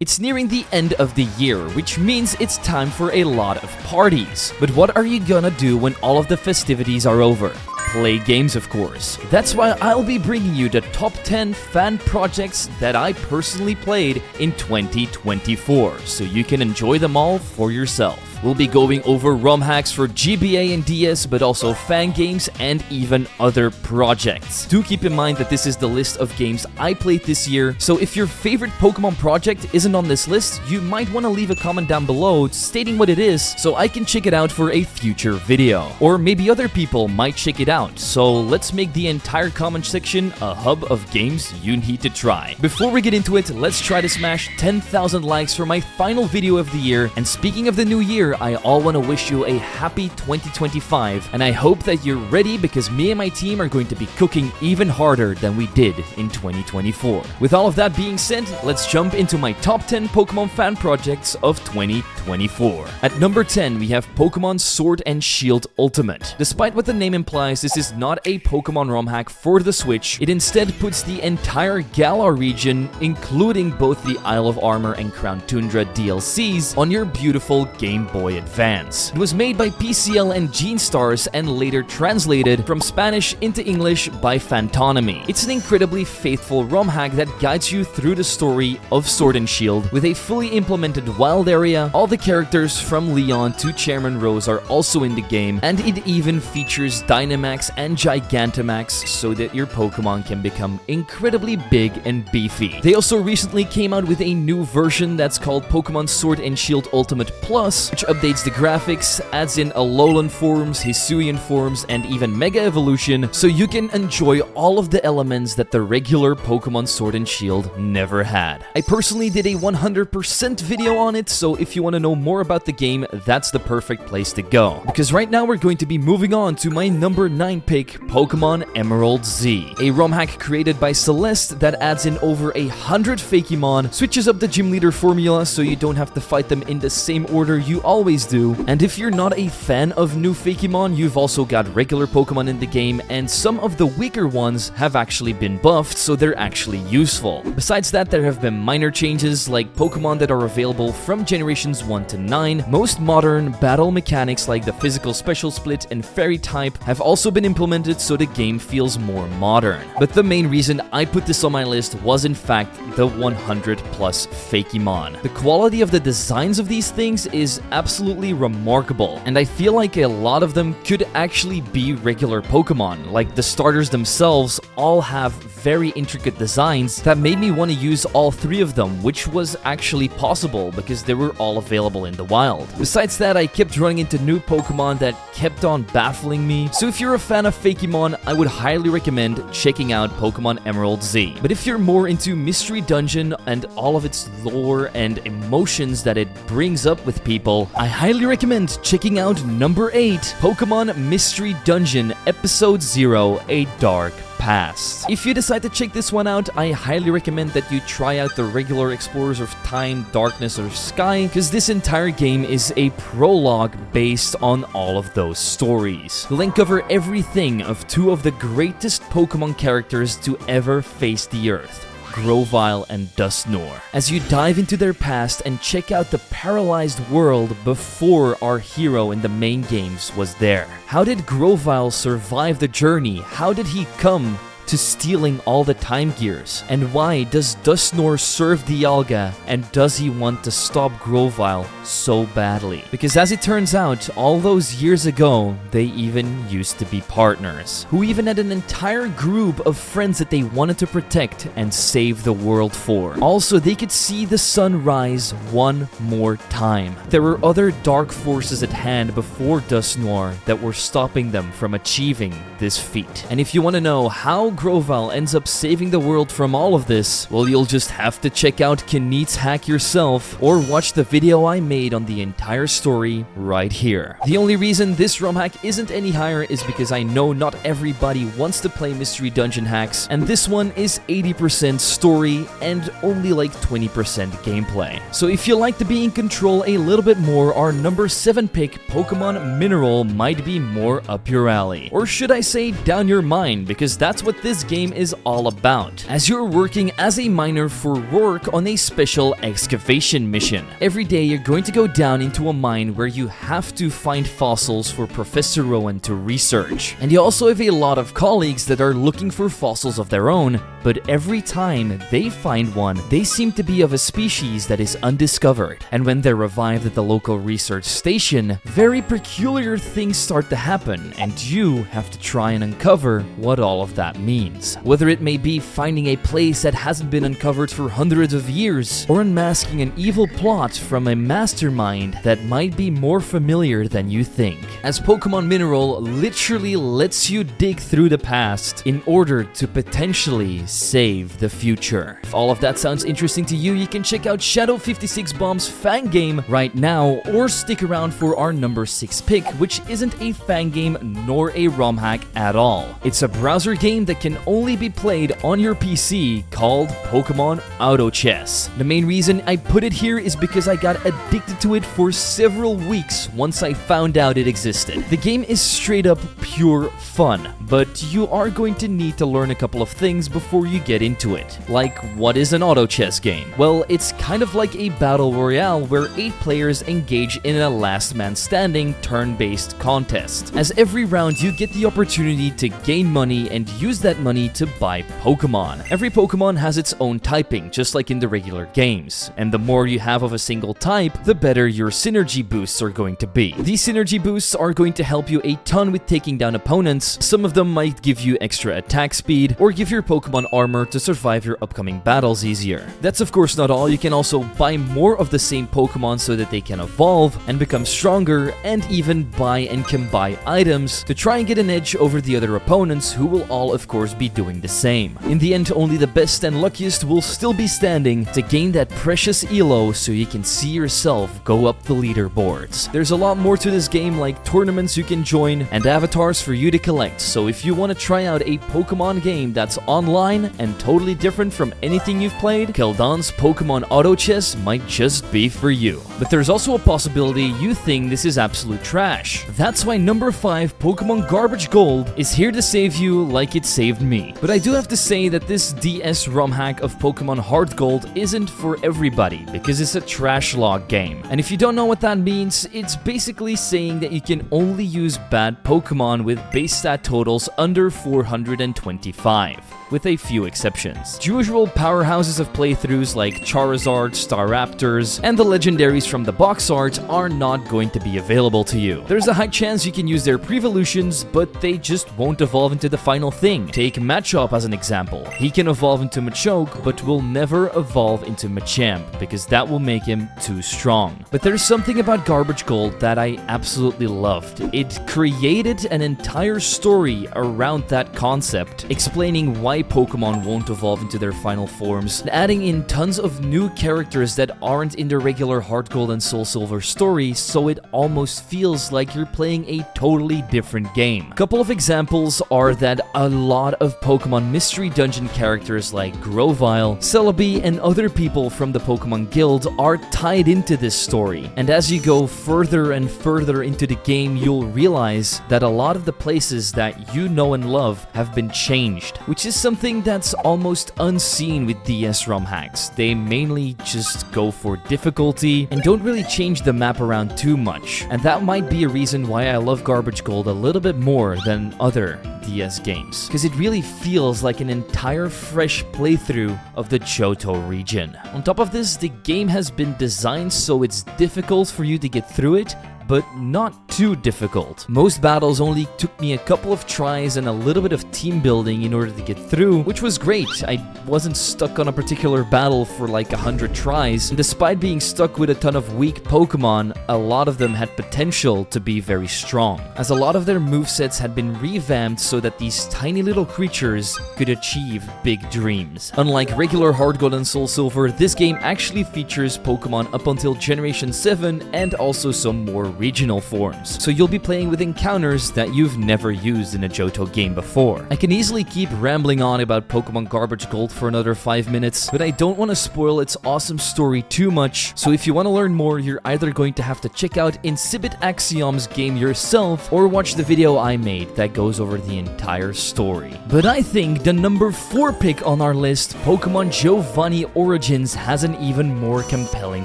It's nearing the end of the year, which means it's time for a lot of parties. But what are you gonna do when all of the festivities are over? Play games, of course. That's why I'll be bringing you the top 10 fan projects that I personally played in 2024, so you can enjoy them all for yourself. We'll be going over ROM hacks for GBA and DS, but also Fangames and even other projects. Do keep in mind that this is the list of games I played this year, so if your favorite Pokemon project isn't on this list, you might want to leave a comment down below stating what it is so I can check it out for a future video. Or maybe other people might check it out, so let's make the entire comment section a hub of games you need to try. Before we get into it, let's try to smash 10,000 likes for my final video of the year, and speaking of the new year, I all want to wish you a happy 2025, and I hope that you're ready because me and my team are going to be cooking even harder than we did in 2024. With all of that being said, let's jump into my top 10 Pokemon fan projects of 2024. At number 10, we have Pokemon Sword and Shield Ultimate. Despite what the name implies, this is not a Pokemon ROM hack for the Switch. It instead puts the entire Galar region, including both the Isle of Armor and Crown Tundra DLCs, on your beautiful Game Boy Advance. It was made by PCL and Genestars and later translated from Spanish into English by Fantonomy. It's an incredibly faithful ROM hack that guides you through the story of Sword and Shield with a fully implemented wild area. All the characters from Leon to Chairman Rose are also in the game, and it even features Dynamax and Gigantamax so that your Pokemon can become incredibly big and beefy. They also recently came out with a new version that's called Pokemon Sword and Shield Ultimate Plus, which updates the graphics, adds in Alolan forms, Hisuian forms, and even Mega Evolution, so you can enjoy all of the elements that the regular Pokemon Sword and Shield never had. I personally did a 100% video on it, so if you want to know more about the game, that's the perfect place to go. Because right now we're going to be moving on to my number 9 pick, Pokemon Emerald Z. A ROM hack created by Celeste that adds in over 100 Fakemon, switches up the gym leader formula so you don't have to fight them in the same order you always do. And if you're not a fan of new Fakemon, you've also got regular Pokemon in the game, and some of the weaker ones have actually been buffed, so they're actually useful. Besides that, there have been minor changes like Pokemon that are available from generations 1 to 9. Most modern battle mechanics like the physical special split and fairy type have also been implemented so the game feels more modern. But the main reason I put this on my list was in fact the 100 plus Fakemon. The quality of the designs of these things is absolutely remarkable, and I feel like a lot of them could actually be regular Pokemon. Like the starters themselves all have very intricate designs that made me want to use all 3 of them, which was actually possible because they were all available in the wild. Besides that, I kept running into new Pokemon that kept on baffling me, so if you're a fan of Fakemon, I would highly recommend checking out Pokemon Emerald Z. But if you're more into Mystery Dungeon and all of its lore and emotions that it brings up with people, I highly recommend checking out number 8, Pokemon Mystery Dungeon Episode 0, A Dark Past. If you decide to check this one out, I highly recommend that you try out the regular Explorers of Time, Darkness, or Sky, because this entire game is a prologue based on all of those stories. You'll uncover everything of 2 of the greatest Pokemon characters to ever face the Earth, Grovyle and Dusknoir, as you dive into their past and check out the paralyzed world before our hero in the main games was there. How did Grovyle survive the journey? How did he come to stealing all the time gears? And why does Dusknoir serve Dialga, and does he want to stop Grovyle so badly? Because as it turns out, all those years ago, they even used to be partners, who even had an entire group of friends that they wanted to protect and save the world for. Also, they could see the sun rise one more time. There were other dark forces at hand before Dusknoir that were stopping them from achieving this feat. And if you want to know how Grovyle ends up saving the world from all of this, well, you'll just have to check out Kenit's hack yourself, or watch the video I made on the entire story right here. The only reason this ROM hack isn't any higher is because I know not everybody wants to play Mystery Dungeon hacks, and this one is 80% story and only like 20% gameplay. So if you like to be in control a little bit more, our number 7 pick, Pokemon Mineral, might be more up your alley. Or should I say down your mind, because that's what this game is all about, as you're working as a miner for work on a special excavation mission. Every day you're going to go down into a mine where you have to find fossils for Professor Rowan to research. And you also have a lot of colleagues that are looking for fossils of their own, but every time they find one, they seem to be of a species that is undiscovered. And when they're revived at the local research station, very peculiar things start to happen, and you have to try and uncover what all of that means. Whether it may be finding a place that hasn't been uncovered for hundreds of years, or unmasking an evil plot from a mastermind that might be more familiar than you think. As Pokemon Mineral literally lets you dig through the past in order to potentially save the future. If all of that sounds interesting to you, you can check out Shadow 56 Bomb's Fangame right now, or stick around for our number 6 pick, which isn't a Fangame nor a ROM hack at all. It's a browser game that can only be played on your PC called Pokemon Auto Chess. The main reason I put it here is because I got addicted to it for several weeks once I found out it existed. The game is straight up pure fun, but you are going to need to learn a couple of things before you get into it. Like, what is an auto chess game? Well, it's kind of like a battle royale where 8 players engage in a last man standing turn-based contest. As every round you get the opportunity to gain money and use that money to buy Pokemon. Every Pokemon has its own typing, just like in the regular games, and the more you have of a single type, the better your synergy boosts are going to be. These synergy boosts are going to help you a ton with taking down opponents. Some of them might give you extra attack speed, or give your Pokemon armor to survive your upcoming battles easier. That's of course not all, you can also buy more of the same Pokemon so that they can evolve and become stronger, and even buy and combine items to try and get an edge over the other opponents, who will all of course be doing the same. In the end, only the best and luckiest will still be standing to gain that precious elo so you can see yourself go up the leaderboards. There's a lot more to this game, like tournaments you can join and avatars for you to collect, so if you want to try out a Pokemon game that's online and totally different from anything you've played, Keldon's Pokemon Auto Chess might just be for you. But there's also a possibility you think this is absolute trash. That's why number 5, Pokemon Garbage Gold, is here to save you like it saved me. But I do have to say that this DS ROM hack of Pokemon Heart Gold isn't for everybody, because it's a trash log game. And if you don't know what that means, it's basically saying that you can only use bad Pokemon with base stat totals under 425. With a few exceptions. The usual powerhouses of playthroughs like Charizard, Staraptors, and the legendaries from the box art are not going to be available to you. There's a high chance you can use their pre-evolutions, but they just won't evolve into the final thing. Take Machop as an example. He can evolve into Machoke, but will never evolve into Machamp, because that will make him too strong. But there's something about Garbage Gold that I absolutely loved. It created an entire story around that concept, explaining why Pokemon won't evolve into their final forms, and adding in tons of new characters that aren't in the regular Heart Gold and Soul Silver story, so it almost feels like you're playing a totally different game. A couple of examples are that a lot of Pokemon Mystery Dungeon characters like Grovyle, Celebi, and other people from the Pokemon Guild are tied into this story. And as you go further and further into the game, you'll realize that a lot of the places that you know and love have been changed, which is something that's almost unseen with DS ROM hacks. They mainly just go for difficulty and don't really change the map around too much. And that might be a reason why I love Garbage Gold a little bit more than other DS games, because it really feels like an entire fresh playthrough of the Johto region. On top of this, the game has been designed so it's difficult for you to get through it, but not too difficult. Most battles only took me a couple of tries and a little bit of team building in order to get through, which was great. I wasn't stuck on a particular battle for like 100 tries, and despite being stuck with a ton of weak Pokemon, a lot of them had potential to be very strong, as a lot of their movesets had been revamped so that these tiny little creatures could achieve big dreams. Unlike regular Heart Gold and Soul Silver, this game actually features Pokemon up until Generation 7 and also some more regional forms, so you'll be playing with encounters that you've never used in a Johto game before. I can easily keep rambling on about Pokemon Garbage Gold for another 5 minutes, but I don't want to spoil its awesome story too much, so if you want to learn more, you're either going to have to check out Insipid Axiom's game yourself, or watch the video I made that goes over the entire story. But I think the number 4 pick on our list, Pokemon Giovanni Origins, has an even more compelling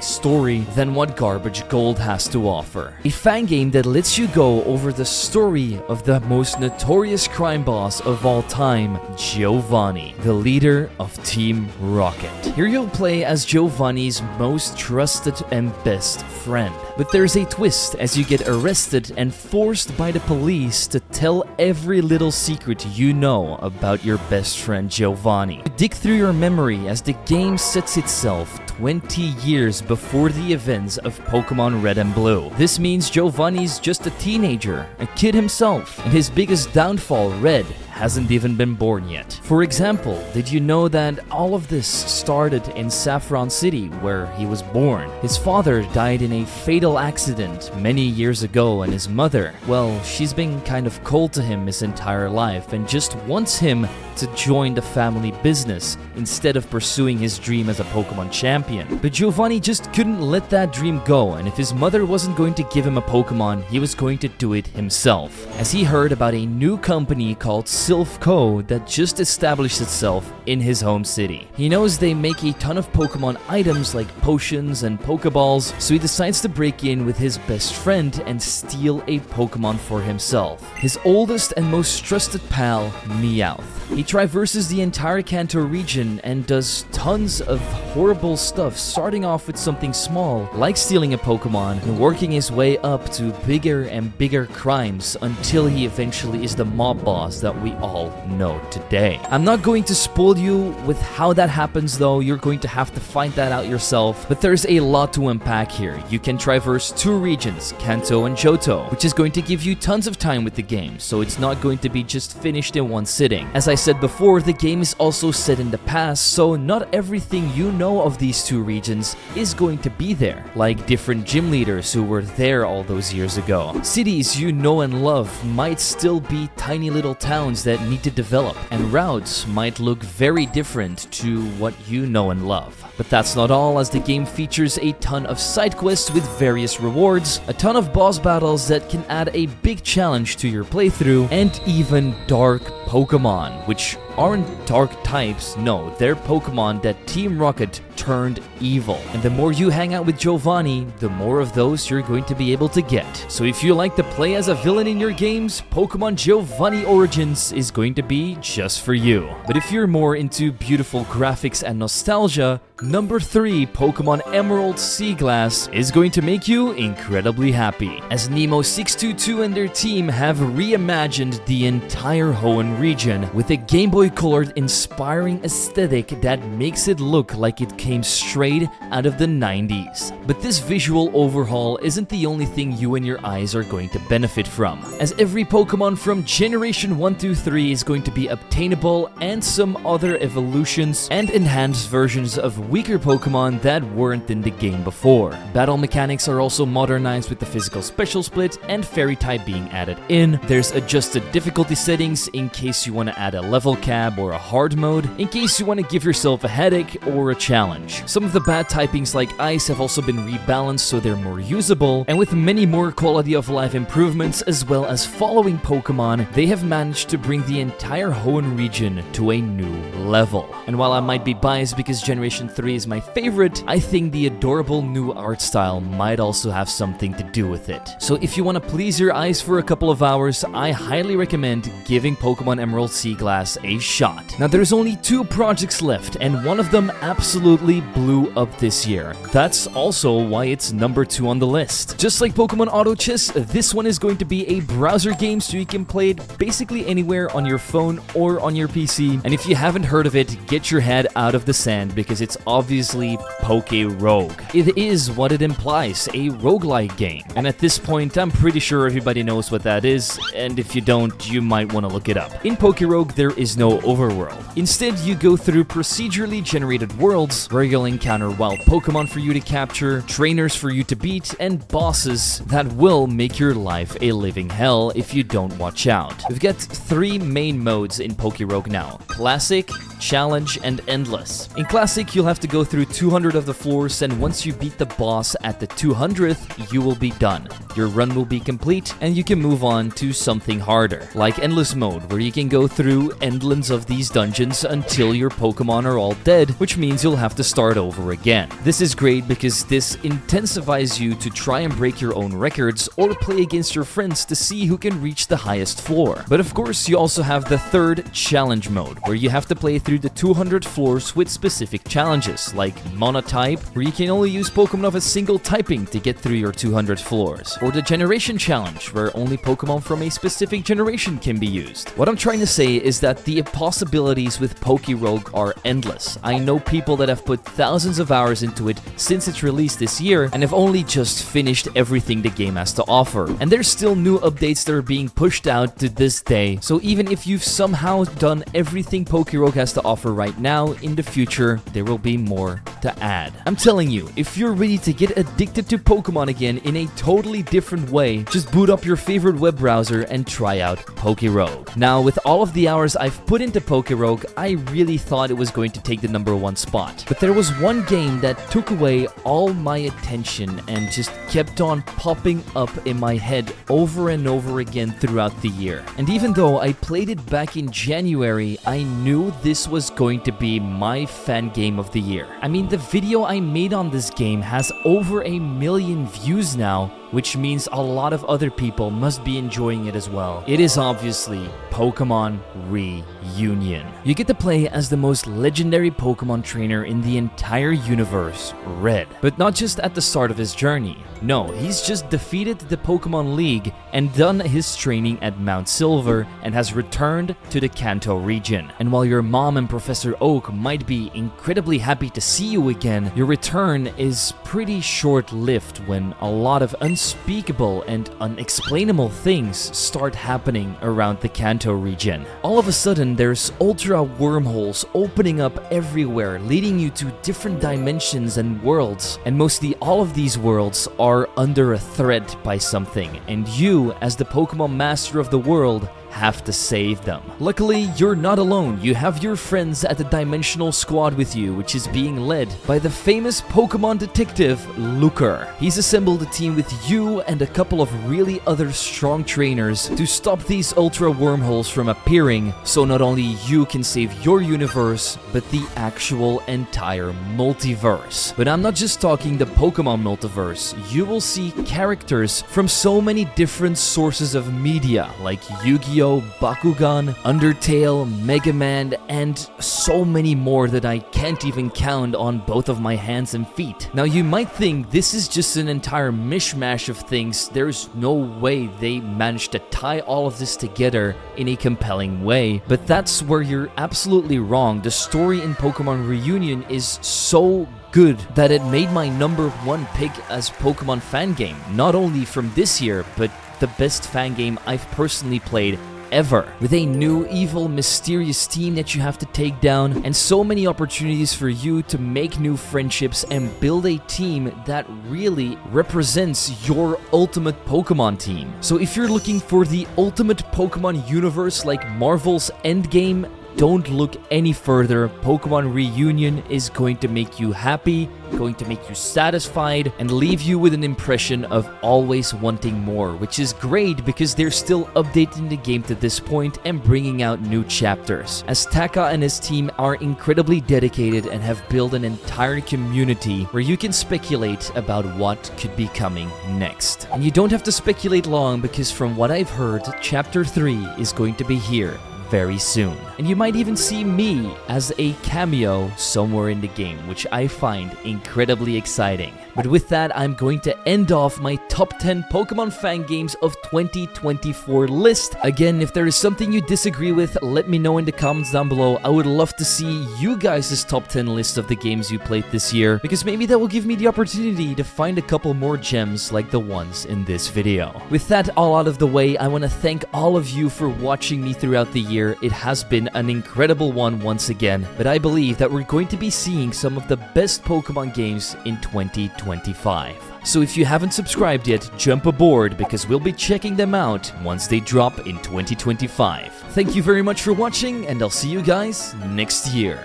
story than what Garbage Gold has to offer. A fan game that lets you go over the story of the most notorious crime boss of all time, Giovanni, the leader of Team Rocket. Here you'll play as Giovanni's most trusted and best friend. But there's a twist as you get arrested and forced by the police to tell every little secret you know about your best friend Giovanni. Dig through your memory as the game sets itself 20 years before the events of Pokemon Red and Blue. This means Giovanni's just a teenager, a kid himself, and his biggest downfall, Red, hasn't even been born yet. For example, did you know that all of this started in Saffron City, where he was born? His father died in a fatal accident many years ago, and his mother, well, she's been kind of cold to him his entire life and just wants him to join the family business instead of pursuing his dream as a Pokemon champion. But Giovanni just couldn't let that dream go, and if his mother wasn't going to give him a Pokemon, he was going to do it himself, as he heard about a new company called Sylph Co. that just established itself in his home city. He knows they make a ton of Pokemon items like potions and Pokeballs, so he decides to break in with his best friend and steal a Pokemon for himself, his oldest and most trusted pal, Meowth. He traverses the entire Kanto region and does tons of horrible stuff, starting off with something small, like stealing a Pokemon, and working his way up to bigger and bigger crimes until he eventually is the mob boss that we all know today. I'm not going to spoil you with how that happens though, you're going to have to find that out yourself, but there's a lot to unpack here. You can traverse 2 regions, Kanto and Johto, which is going to give you tons of time with the game, so it's not going to be just finished in one sitting. As I said before, the game is also set in the past, so not everything you know of these 2 regions is going to be there, like different gym leaders who were there all those years ago. Cities you know and love might still be tiny little towns that need to develop, and routes might look very different to what you know and love. But that's not all, as the game features a ton of side quests with various rewards, a ton of boss battles that can add a big challenge to your playthrough, and even dark Pokemon, which aren't dark types, no, they're Pokemon that Team Rocket turned evil. And the more you hang out with Giovanni, the more of those you're going to be able to get. So if you like to play as a villain in your games, Pokemon Giovanni Origins is going to be just for you. But if you're more into beautiful graphics and nostalgia, number 3, Pokemon Emerald Seaglass is going to make you incredibly happy, as Nemo622 and their team have reimagined the entire Hoenn region with a Game Boy colored inspiring aesthetic that makes it look like it came straight out of the 90s. But this visual overhaul isn't the only thing you and your eyes are going to benefit from, as every Pokemon from Generation 1 through 3 is going to be obtainable, and some other evolutions and enhanced versions of weaker Pokemon that weren't in the game before. Battle mechanics are also modernized with the physical special split and fairy type being added in. There's adjusted difficulty settings in case you want to add a level cap or a hard mode, in case you want to give yourself a headache or a challenge. Some of the bad typings like ice have also been rebalanced so they're more usable, and with many more quality of life improvements as well as following Pokemon, they have managed to bring the entire Hoenn region to a new level. And while I might be biased because Generation 3 is my favorite, I think the adorable new art style might also have something to do with it. So if you want to please your eyes for a couple of hours, I highly recommend giving Pokemon Emerald Seaglass a shot. Now there's only 2 projects left, and one of them absolutely blew up this year. That's also why it's number 2 on the list. Just like Pokemon Auto Chess, this one is going to be a browser game, so you can play it basically anywhere on your phone or on your PC. And if you haven't heard of it, get your head out of the sand, because it's obviously PokeRogue. It is what it implies, a roguelike game. And at this point, I'm pretty sure everybody knows what that is, and if you don't, you might want to look it up. In PokeRogue, there is no overworld. Instead, you go through procedurally generated worlds where you'll encounter wild Pokemon for you to capture, trainers for you to beat, and bosses that will make your life a living hell if you don't watch out. We've got 3 main modes in PokeRogue now: Classic, Challenge, and Endless. In Classic, you'll have to go through 200 of the floors, and once you beat the boss at the 200th, you will be done. Your run will be complete, and you can move on to something harder, like Endless Mode, where you can go through endless of these dungeons until your Pokemon are all dead, which means you'll have to start over again. This is great because this intensifies you to try and break your own records or play against your friends to see who can reach the highest floor. But of course, you also have the 3rd Challenge Mode, where you have to play through the 200 floors with specific challenges, like Monotype, where you can only use Pokemon of a single typing to get through your 200 floors, or the Generation Challenge, where only Pokemon from a specific generation can be used. What I'm trying to say is that the possibilities with PokeRogue are endless. I know people that have put thousands of hours into it since its release this year and have only just finished everything the game has to offer. And there's still new updates that are being pushed out to this day, so even if you've somehow done everything PokeRogue has to offer right now, in the future there will be more to add. I'm telling you, if you're ready to get addicted to Pokemon again in a totally different way, just boot up your favorite web browser and try out PokeRogue. Now, with all of the hours I've put into PokeRogue, I really thought it was going to take the #1 spot. But there was one game that took away all my attention and just kept on popping up in my head over and over again throughout the year. And even though I played it back in January, I knew this was going to be my fan game of the year. I mean, the video I made on this game has over 1 million views now, which means a lot of other people must be enjoying it as well. It is obviously Pokemon Reunion. You get to play as the most legendary Pokemon trainer in the entire universe, Red. But not just at the start of his journey. No, he's just defeated the Pokemon League and done his training at Mount Silver and has returned to the Kanto region. And while your mom and Professor Oak might be incredibly happy to see you again, your return is pretty short-lived when a lot of unspeakable and unexplainable things start happening around the Kanto region. All of a sudden, there's ultra wormholes opening up everywhere, leading you to different dimensions and worlds. And mostly all of these worlds are under a threat by something, and you, as the Pokemon Master of the world, have to save them. Luckily, you're not alone. You have your friends at the Dimensional Squad with you, which is being led by the famous Pokemon detective, Looker. He's assembled a team with you and a couple of really other strong trainers to stop these ultra wormholes from appearing, so not only you can save your universe, but the actual entire multiverse. But I'm not just talking the Pokemon multiverse. You will see characters from so many different sources of media, like Yu-Gi-Oh!, Bakugan, Undertale, Mega Man, and so many more that I can't even count on both of my hands and feet. Now, you might think this is just an entire mishmash of things. There's no way they managed to tie all of this together in a compelling way, but that's where you're absolutely wrong. The story in Pokemon Reunion is so good that it made my #1 pick as Pokemon fan game, not only from this year, but the best fan game I've personally played ever, with a new evil mysterious team that you have to take down, and so many opportunities for you to make new friendships and build a team that really represents your ultimate Pokemon team. So if you're looking for the ultimate Pokemon universe like Marvel's Endgame, don't look any further. Pokemon Reunion is going to make you happy, going to make you satisfied, and leave you with an impression of always wanting more, which is great because they're still updating the game to this point and bringing out new chapters, as Taka and his team are incredibly dedicated and have built an entire community where you can speculate about what could be coming next. And you don't have to speculate long, because from what I've heard, Chapter 3 is going to be here very soon. And you might even see me as a cameo somewhere in the game, which I find incredibly exciting. But with that, I'm going to end off my top 10 Pokemon Fangames of 2024 list. Again, if there is something you disagree with, let me know in the comments down below. I would love to see you guys' top 10 list of the games you played this year, because maybe that will give me the opportunity to find a couple more gems like the ones in this video. With that all out of the way, I want to thank all of you for watching me throughout the year. It has been an incredible one once again, but I believe that we're going to be seeing some of the best Pokemon games in 2025. So if you haven't subscribed yet, jump aboard because we'll be checking them out once they drop in 2025. Thank you very much for watching, and I'll see you guys next year.